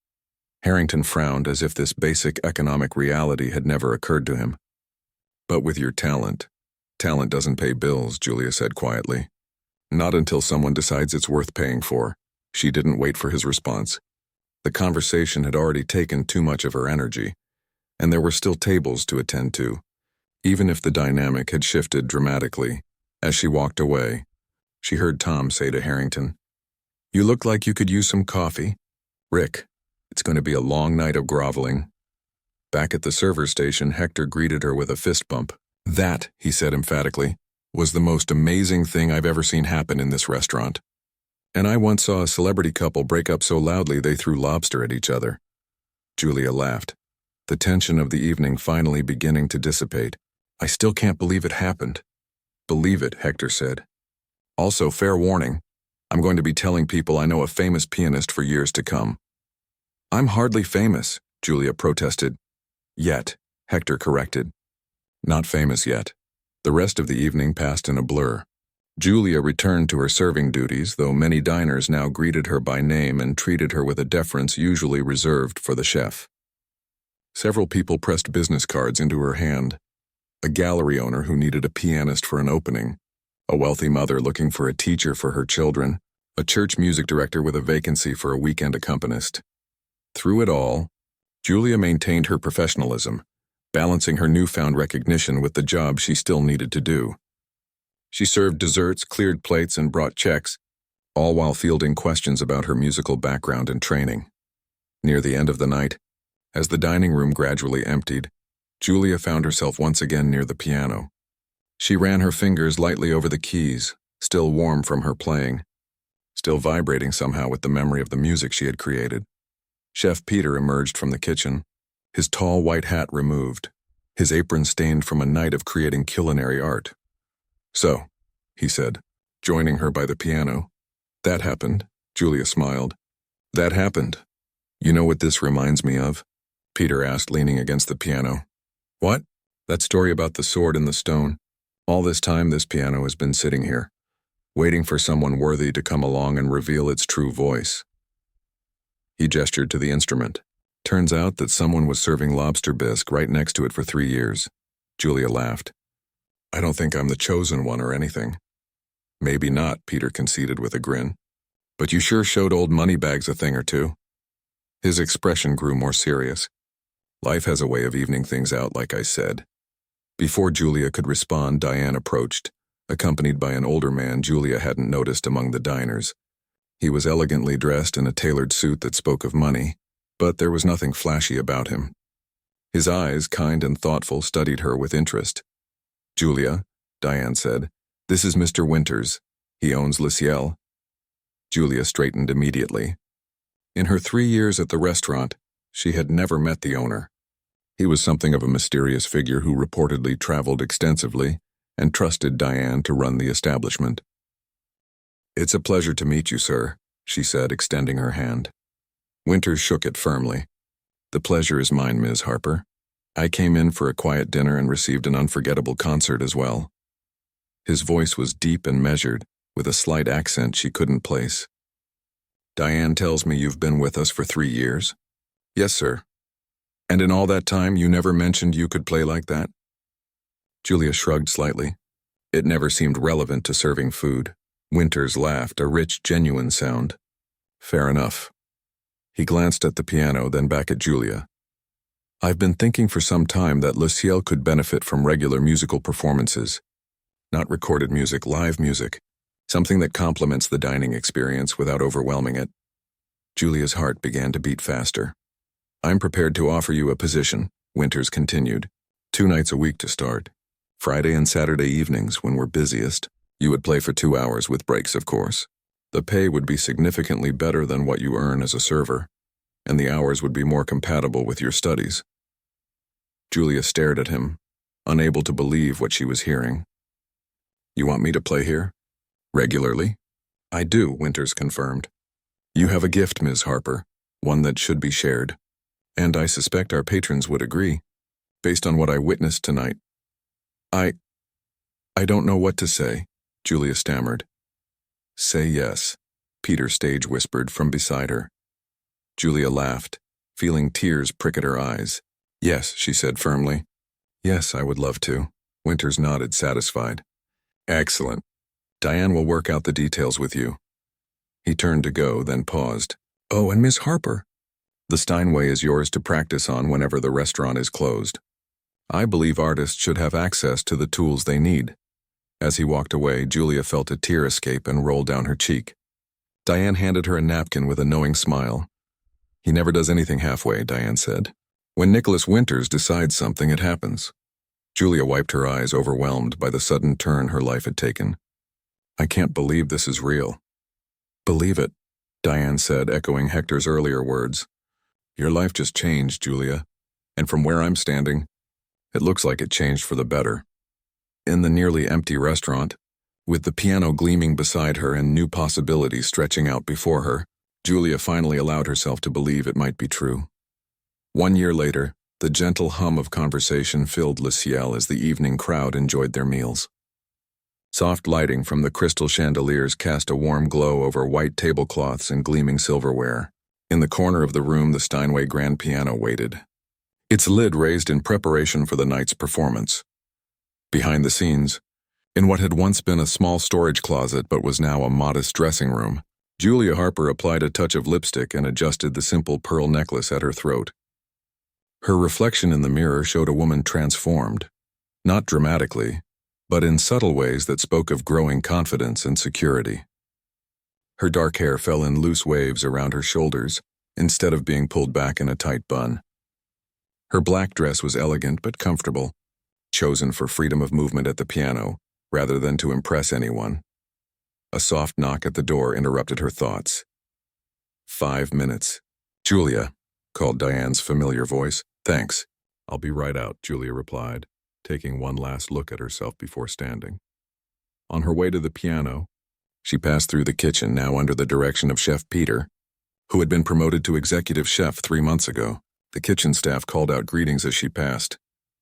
Harrington frowned as if this basic economic reality had never occurred to him. "But with your talent doesn't pay bills," Julia said quietly. "Not until someone decides it's worth paying for." She didn't wait for his response. The conversation had already taken too much of her energy, and there were still tables to attend to. Even if the dynamic had shifted dramatically, as she walked away, she heard Tom say to Harrington, "You look like you could use some coffee. Rick, it's going to be a long night of groveling." Back at the server station, Hector greeted her with a fist bump. "That," he said emphatically, "was the most amazing thing I've ever seen happen in this restaurant. And I once saw a celebrity couple break up so loudly they threw lobster at each other." Julia laughed, the tension of the evening finally beginning to dissipate. "I still can't believe it happened." "Believe it," Hector said. "Also, fair warning, I'm going to be telling people I know a famous pianist for years to come." "I'm hardly famous," Julia protested. "Yet," Hector corrected. "Not famous yet." The rest of the evening passed in a blur. Julia returned to her serving duties, though many diners now greeted her by name and treated her with a deference usually reserved for the chef. Several people pressed business cards into her hand. A gallery owner who needed a pianist for an opening, a wealthy mother looking for a teacher for her children, a church music director with a vacancy for a weekend accompanist. Through it all, Julia maintained her professionalism, balancing her newfound recognition with the job she still needed to do. She served desserts, cleared plates, and brought checks, all while fielding questions about her musical background and training. Near the end of the night, as the dining room gradually emptied, Julia found herself once again near the piano. She ran her fingers lightly over the keys, still warm from her playing, still vibrating somehow with the memory of the music she had created. Chef Peter emerged from the kitchen, his tall white hat removed, his apron stained from a night of creating culinary art. "So," he said, joining her by the piano. "That happened," Julia smiled. "That happened. You know what this reminds me of?" Peter asked, leaning against the piano. "What?" "That story about the sword and the stone. All this time this piano has been sitting here, waiting for someone worthy to come along and reveal its true voice." He gestured to the instrument. "Turns out that someone was serving lobster bisque right next to it for 3 years. Julia laughed. "I don't think I'm the chosen one or anything." "Maybe not," Peter conceded with a grin. "But you sure showed old Moneybags a thing or two." His expression grew more serious. "Life has a way of evening things out, like I said." Before Julia could respond, Diane approached, accompanied by an older man Julia hadn't noticed among the diners. He was elegantly dressed in a tailored suit that spoke of money, but there was nothing flashy about him. His eyes, kind and thoughtful, studied her with interest. "Julia," Diane said, "this is Mr. Winters. He owns Le Ciel." Julia straightened immediately. In her 3 years at the restaurant, she had never met the owner. He was something of a mysterious figure who reportedly traveled extensively and trusted Diane to run the establishment. "It's a pleasure to meet you, sir," she said, extending her hand. Winters shook it firmly. "The pleasure is mine, Ms. Harper. I came in for a quiet dinner and received an unforgettable concert as well." His voice was deep and measured, with a slight accent she couldn't place. "Diane tells me you've been with us for 3 years?" "Yes, sir." "And in all that time you never mentioned you could play like that?" Julia shrugged slightly. It never seemed relevant to serving food. Winters laughed, a rich, genuine sound. "Fair enough." He glanced at the piano, then back at Julia. "I've been thinking for some time that Le Ciel could benefit from regular musical performances. Not recorded music, live music. Something that complements the dining experience without overwhelming it. Julia's heart began to beat faster. I'm prepared to offer you a position, Winters continued. 2 nights a week to start. Friday and Saturday evenings when we're busiest. You would play for 2 hours with breaks, of course. The pay would be significantly better than what you earn as a server, and the hours would be more compatible with your studies. Julia stared at him, unable to believe what she was hearing. You want me to play here? Regularly? I do, Winters confirmed. You have a gift, Ms. Harper, one that should be shared. And I suspect our patrons would agree, based on what I witnessed tonight. I don't know what to say, Julia stammered. Say yes, Peter stage whispered from beside her. Julia laughed, feeling tears prick at her eyes. Yes, she said firmly. Yes, I would love to. Winters nodded, satisfied. Excellent. Diane will work out the details with you. He turned to go, then paused. Oh, and Miss Harper. The Steinway is yours to practice on whenever the restaurant is closed. I believe artists should have access to the tools they need. As he walked away, Julia felt a tear escape and roll down her cheek. Diane handed her a napkin with a knowing smile. He never does anything halfway, Diane said. When Nicholas Winters decides something, it happens. Julia wiped her eyes, overwhelmed by the sudden turn her life had taken. I can't believe this is real. Believe it, Diane said, echoing Hector's earlier words. Your life just changed, Julia, and from where I'm standing, it looks like it changed for the better. In the nearly empty restaurant, with the piano gleaming beside her and new possibilities stretching out before her, Julia finally allowed herself to believe it might be true. 1 year later, the gentle hum of conversation filled Le Ciel as the evening crowd enjoyed their meals. Soft lighting from the crystal chandeliers cast a warm glow over white tablecloths and gleaming silverware. In the corner of the room, the Steinway grand piano waited, its lid raised in preparation for the night's performance. Behind the scenes, in what had once been a small storage closet but was now a modest dressing room, Julia Harper applied a touch of lipstick and adjusted the simple pearl necklace at her throat. Her reflection in the mirror showed a woman transformed, not dramatically, but in subtle ways that spoke of growing confidence and security. Her dark hair fell in loose waves around her shoulders instead of being pulled back in a tight bun. Her black dress was elegant but comfortable, chosen for freedom of movement at the piano rather than to impress anyone. A soft knock at the door interrupted her thoughts. 5 minutes. Julia, called Diane's familiar voice. Thanks. I'll be right out, Julia replied, taking one last look at herself before standing. On her way to the piano, she passed through the kitchen, now under the direction of Chef Peter, who had been promoted to executive chef 3 months ago. The kitchen staff called out greetings as she passed.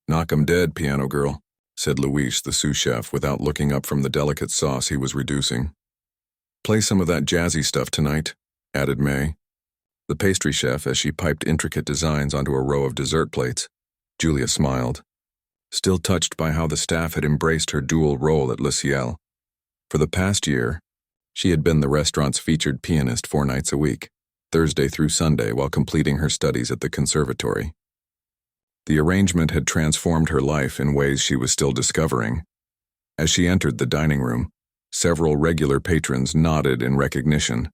Knock 'em dead, piano girl, said Luis, the sous chef, without looking up from the delicate sauce he was reducing. Play some of that jazzy stuff tonight, added May, the pastry chef, as she piped intricate designs onto a row of dessert plates. Julia smiled, still touched by how the staff had embraced her dual role at Le Ciel. For the past year, she had been the restaurant's featured pianist 4 nights a week, Thursday through Sunday, while completing her studies at the conservatory. The arrangement had transformed her life in ways she was still discovering. As she entered the dining room, several regular patrons nodded in recognition.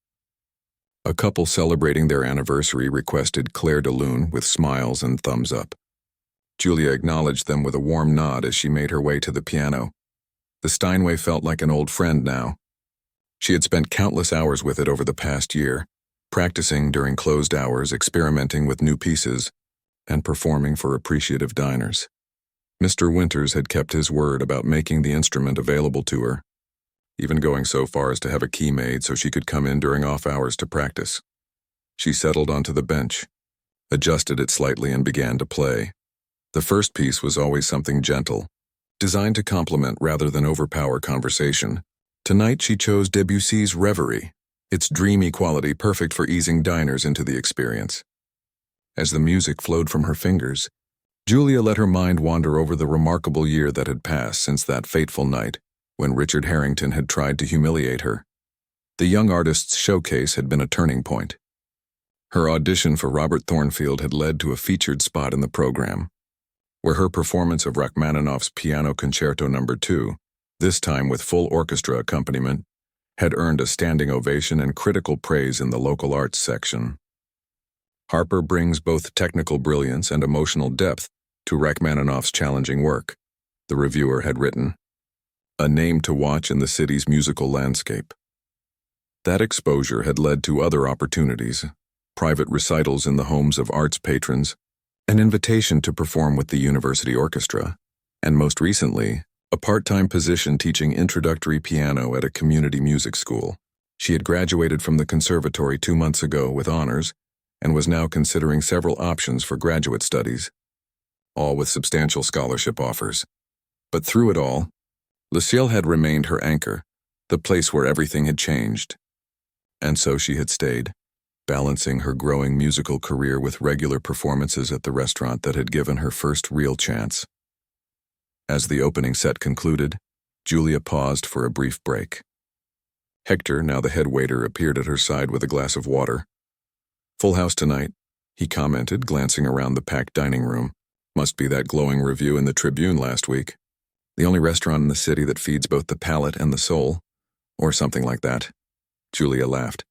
A couple celebrating their anniversary requested Claire de Lune with smiles and thumbs up. Julia acknowledged them with a warm nod as she made her way to the piano. The Steinway felt like an old friend now. She had spent countless hours with it over the past year, practicing during closed hours, experimenting with new pieces, and performing for appreciative diners. Mr. Winters had kept his word about making the instrument available to her, even going so far as to have a key made so she could come in during off hours to practice. She settled onto the bench, adjusted it slightly, and began to play. The first piece was always something gentle, designed to complement rather than overpower conversation. Tonight she chose Debussy's Reverie, its dreamy quality perfect for easing diners into the experience. As the music flowed from her fingers, Julia let her mind wander over the remarkable year that had passed since that fateful night when Richard Harrington had tried to humiliate her. The young artist's showcase had been a turning point. Her audition for Robert Thornfield had led to a featured spot in the program, where her performance of Rachmaninoff's Piano Concerto No. 2, this time with full orchestra accompaniment, had earned a standing ovation and critical praise in the local arts section. Harper brings both technical brilliance and emotional depth to Rachmaninoff's challenging work, the reviewer had written, a name to watch in the city's musical landscape. That exposure had led to other opportunities, private recitals in the homes of arts patrons, an invitation to perform with the university orchestra, and most recently, a part-time position teaching introductory piano at a community music school. She had graduated from the conservatory 2 months ago with honors and was now considering several options for graduate studies, all with substantial scholarship offers. But through it all, Le Ciel had remained her anchor, the place where everything had changed. And so she had stayed, balancing her growing musical career with regular performances at the restaurant that had given her first real chance. As the opening set concluded, Julia paused for a brief break. Hector, now the head waiter, appeared at her side with a glass of water. "Full house tonight," he commented, glancing around the packed dining room. "Must be that glowing review in the Tribune last week. The only restaurant in the city that feeds both the palate and the soul, or something like that." Julia laughed.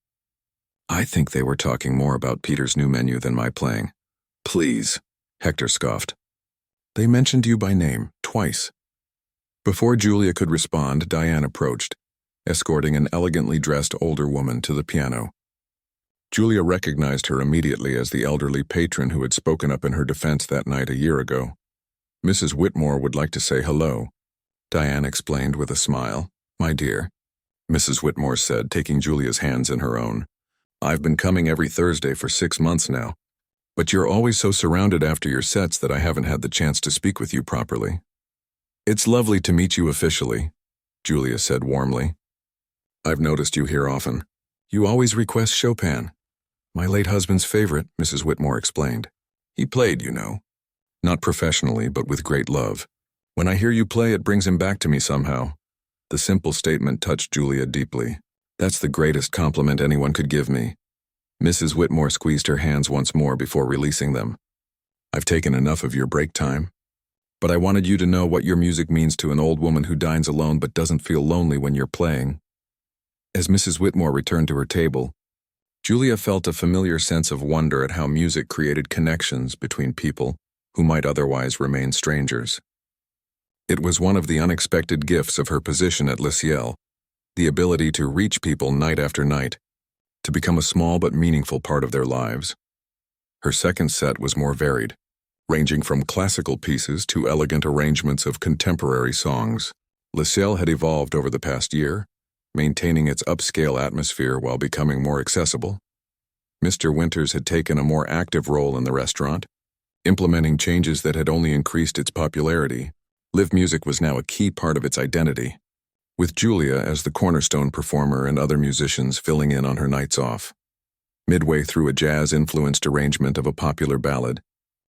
"I think they were talking more about Peter's new menu than my playing." "Please," Hector scoffed. "They mentioned you by name, twice." Before Julia could respond, Diane approached, escorting an elegantly dressed older woman to the piano. Julia recognized her immediately as the elderly patron who had spoken up in her defense that night a year ago. "Mrs. Whitmore would like to say hello," Diane explained with a smile. "My dear," Mrs. Whitmore said, taking Julia's hands in her own. "I've been coming every Thursday for 6 months now. But you're always so surrounded after your sets that I haven't had the chance to speak with you properly." "It's lovely to meet you officially," Julia said warmly. "I've noticed you here often. You always request Chopin." "My late husband's favorite," Mrs. Whitmore explained. "He played, you know. Not professionally, but with great love. When I hear you play, it brings him back to me somehow." The simple statement touched Julia deeply. "That's the greatest compliment anyone could give me." Mrs. Whitmore squeezed her hands once more before releasing them. "I've taken enough of your break time. But I wanted you to know what your music means to an old woman who dines alone but doesn't feel lonely when you're playing." As Mrs. Whitmore returned to her table, Julia felt a familiar sense of wonder at how music created connections between people who might otherwise remain strangers. It was one of the unexpected gifts of her position at Le Ciel, the ability to reach people night after night, to become a small but meaningful part of their lives. Her second set was more varied, ranging from classical pieces to elegant arrangements of contemporary songs. Le Ciel had evolved over the past year, maintaining its upscale atmosphere while becoming more accessible. Mr. Winters had taken a more active role in the restaurant, implementing changes that had only increased its popularity. Live music was now a key part of its identity, with Julia as the cornerstone performer and other musicians filling in on her nights off. Midway through a jazz-influenced arrangement of a popular ballad,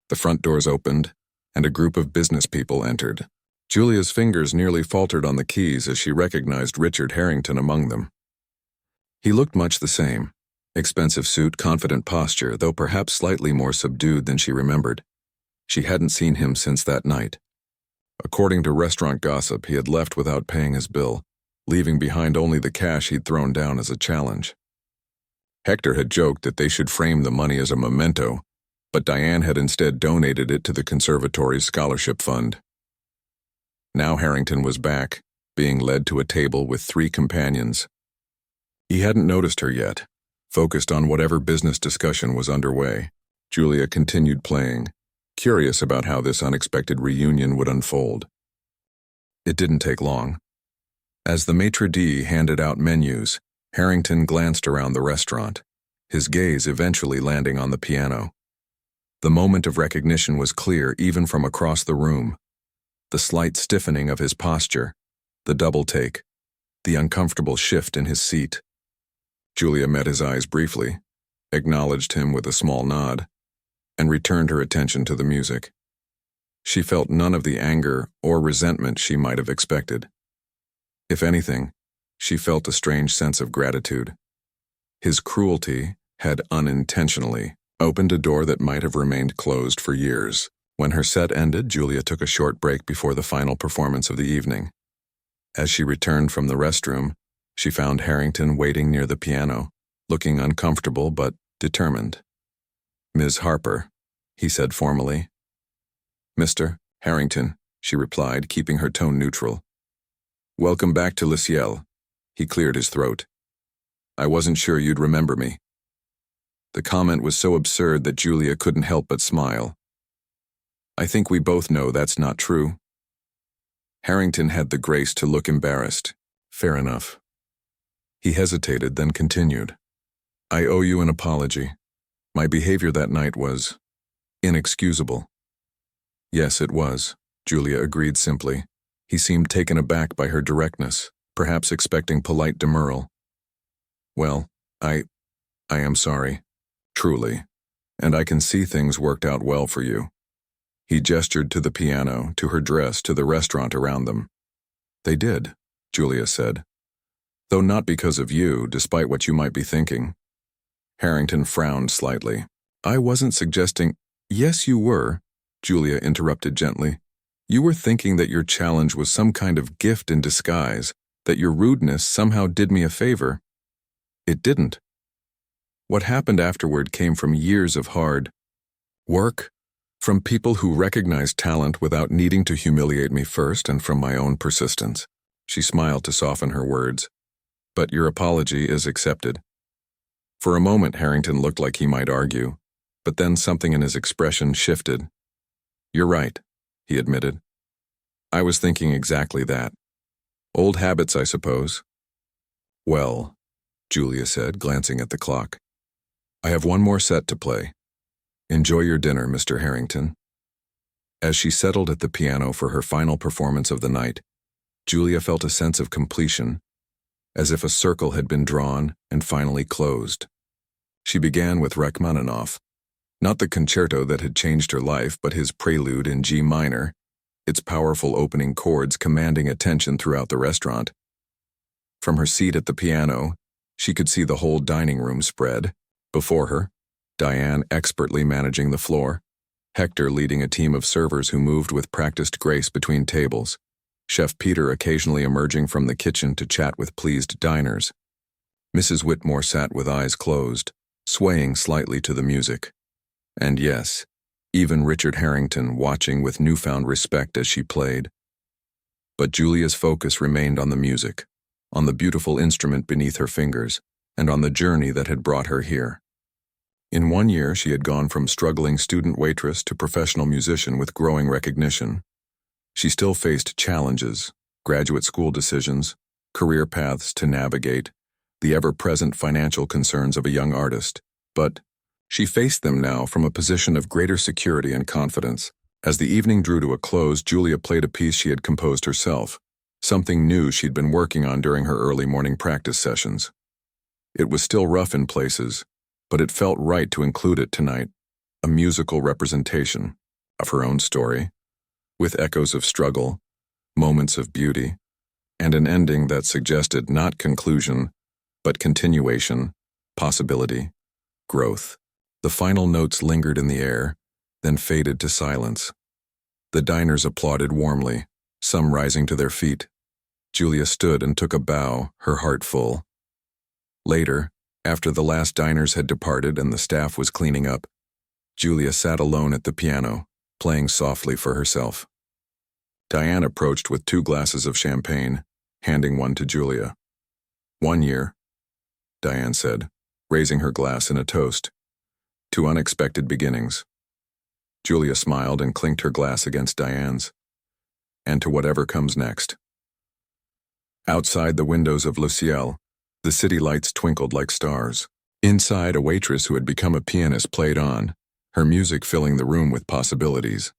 the front doors opened, and a group of business people entered. Julia's fingers nearly faltered on the keys as she recognized Richard Harrington among them. He looked much the same, expensive suit, confident posture, though perhaps slightly more subdued than she remembered. She hadn't seen him since that night. According to restaurant gossip, he had left without paying his bill, leaving behind only the cash he'd thrown down as a challenge. Hector had joked that they should frame the money as a memento, but Diane had instead donated it to the conservatory's scholarship fund. Now Harrington was back, being led to a table with 3 companions. He hadn't noticed her yet, focused on whatever business discussion was underway. Julia continued playing, curious about how this unexpected reunion would unfold. It didn't take long. As the maitre d' handed out menus, Harrington glanced around the restaurant, his gaze eventually landing on the piano. The moment of recognition was clear even from across the room. The slight stiffening of his posture, the double take, the uncomfortable shift in his seat. Julia met his eyes briefly, acknowledged him with a small nod, and returned her attention to the music. She felt none of the anger or resentment she might have expected. If anything, she felt a strange sense of gratitude. His cruelty had unintentionally opened a door that might have remained closed for years. When her set ended, Julia took a short break before the final performance of the evening. As she returned from the restroom, she found Harrington waiting near the piano, looking uncomfortable but determined. "Ms. Harper," he said formally. "Mr. Harrington," she replied, keeping her tone neutral. "Welcome back to Le Ciel." He cleared his throat. "I wasn't sure you'd remember me." The comment was so absurd that Julia couldn't help but smile. "I think we both know that's not true." Harrington had the grace to look embarrassed. "Fair enough." He hesitated, then continued. "I owe you an apology. My behavior that night was inexcusable." "Yes, it was," Julia agreed simply. He seemed taken aback by her directness, perhaps expecting polite demurral. "Well, I am sorry. Truly. And I can see things worked out well for you." He gestured to the piano, to her dress, to the restaurant around them. "They did," Julia said. "Though not because of you, despite what you might be thinking." Harrington frowned slightly. "I wasn't suggesting—" "Yes, you were," Julia interrupted gently. "You were thinking that your challenge was some kind of gift in disguise, that your rudeness somehow did me a favor. It didn't. What happened afterward came from years of hard work, from people who recognized talent without needing to humiliate me first, and from my own persistence." She smiled to soften her words. "But your apology is accepted." For a moment, Harrington looked like he might argue, but then something in his expression shifted. "You're right," he admitted. "I was thinking exactly that. Old habits, I suppose." "Well," Julia said, glancing at the clock, "I have one more set to play. Enjoy your dinner, Mr. Harrington." As she settled at the piano for her final performance of the night, Julia felt a sense of completion, as if a circle had been drawn and finally closed. She began with Rachmaninoff, not the concerto that had changed her life, but his prelude in G minor, its powerful opening chords commanding attention throughout the restaurant. From her seat at the piano, she could see the whole dining room spread. Before her, Diane expertly managing the floor, Hector leading a team of servers who moved with practiced grace between tables, Chef Peter occasionally emerging from the kitchen to chat with pleased diners. Mrs. Whitmore sat with eyes closed, swaying slightly to the music. And yes, even Richard Harrington watching with newfound respect as she played. But Julia's focus remained on the music, on the beautiful instrument beneath her fingers, and on the journey that had brought her here. In 1 year, she had gone from struggling student waitress to professional musician with growing recognition. She still faced challenges, graduate school decisions, career paths to navigate, the ever-present financial concerns of a young artist, but she faced them now from a position of greater security and confidence. As the evening drew to a close, Julia played a piece she had composed herself, something new she'd been working on during her early morning practice sessions. It was still rough in places, but it felt right to include it tonight, a musical representation of her own story, with echoes of struggle, moments of beauty, and an ending that suggested not conclusion, but continuation, possibility, growth. The final notes lingered in the air, then faded to silence. The diners applauded warmly, some rising to their feet. Julia stood and took a bow, her heart full. Later, after the last diners had departed and the staff was cleaning up, Julia sat alone at the piano, playing softly for herself. Diane approached with 2 glasses of champagne, handing one to Julia. 1 year, Diane said, raising her glass in a toast. To unexpected beginnings. Julia smiled and clinked her glass against Diane's. And to whatever comes next. Outside the windows of Le Ciel, the city lights twinkled like stars. Inside, a waitress who had become a pianist played on, her music filling the room with possibilities.